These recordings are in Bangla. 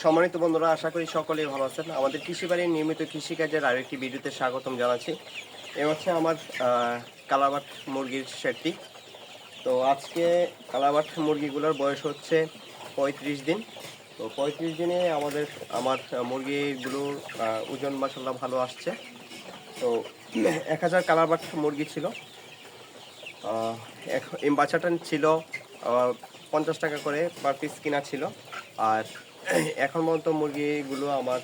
সম্মানিত বন্ধুরা, আশা করি সকলেই ভালো আছেন। আমাদের কৃষি বাড়ির নিয়মিত কৃষিকাজের আরেকটি ভিডিওতে স্বাগতম জানাচ্ছি। এ হচ্ছে আমার কালাবাট মুরগির সেটটি। তো আজকে কালাবাট মুরগিগুলোর বয়স হচ্ছে 35 দিন। তো 35 দিনে আমার মুরগিগুলোর ওজন মাশাআল্লাহ ভালো আসছে। তো 1000 কালাবাট মুরগি ছিল। এই বাচ্চাটা ছিল 50 টাকা করে পার পিস কিনা ছিল। আর এখন পর্যন্ত মুরগিগুলো আমার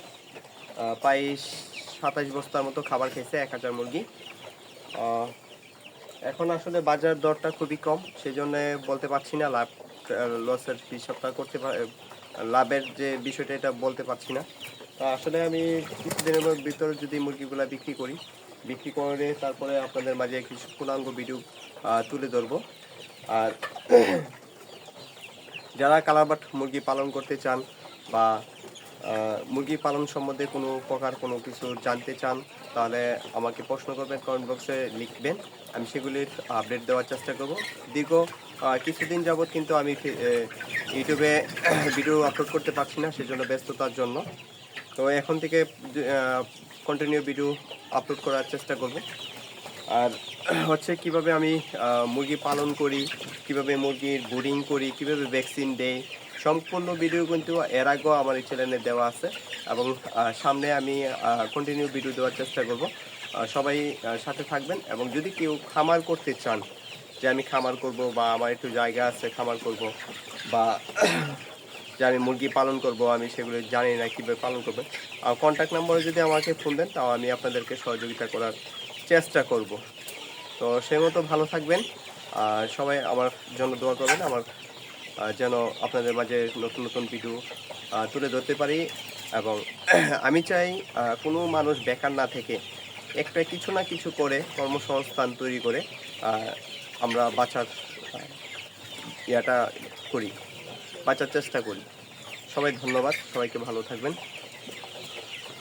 প্রায় 27 বস্তার মতো খাবার খেয়েছে 1000 মুরগি। এখন আসলে বাজার দরটা খুবই কম, সেই জন্য বলতে পারছি না লাভ লসের হিসাবটা লাভের যে বিষয়টা এটা বলতে পারছি না। তো আসলে আমি কিছুদিনের ভিতরে যদি মুরগিগুলো বিক্রি করে তারপরে আপনাদের মাঝে কিছু পূর্ণাঙ্গ ভিডিও তুলে ধরবো। আর যারা কালাবাট মুরগি পালন করতে চান বা মুরগি পালন সম্বন্ধে কোনো কিছু জানতে চান, তাহলে আমাকে প্রশ্ন করবেন, কমেন্ট বক্সে লিখবেন। আমি সেগুলির আপডেট দেওয়ার চেষ্টা করব। দীর্ঘ কিছুদিন যাবৎ কিন্তু আমি ইউটিউবে ভিডিও আপলোড করতে পারছি না, সেজন্য ব্যস্ততার জন্য। তো এখন থেকে কন্টিনিউ ভিডিও আপলোড করার চেষ্টা করব। আর হচ্ছে কিভাবে আমি মুরগি পালন করি, কিভাবে মুরগির ব্রিডিং করি, কিভাবে ভ্যাকসিন দেই, সম্পূর্ণ ভিডিও কিন্তু এর আগেও আমার এই চ্যানেলে দেওয়া আছে এবং সামনে আমি কন্টিনিউ ভিডিও দেওয়ার চেষ্টা করব। সবাই সাথে থাকবেন। এবং যদি কেউ খামার করতে চান, যে আমি খামার করব বা আমার একটু জায়গা আছে খামার করব, বা যে আমি মুরগি পালন করব, আমি সেগুলো জানি না কীভাবে পালন করবেন, কন্ট্যাক্ট নম্বরে যদি আমাকে ফোন দেন, তাও আমি আপনাদেরকে সহযোগিতা করার চেষ্টা করব। তো সেই মতো ভালো থাকবেন। আর সবাই আমার জন্য দোয়া করবেন, আমার যেন আপনাদের মাঝে নতুন নতুন ভিডিও তুলে ধরতে পারি। এবং আমি চাই কোনো মানুষ বেকার না থেকে একটা কিছু না কিছু করে কর্মসংস্থান তৈরি করে আমরা বাঁচার বাঁচার চেষ্টা করি। সবাই ধন্যবাদ, সবাইকে ভালো থাকবেন।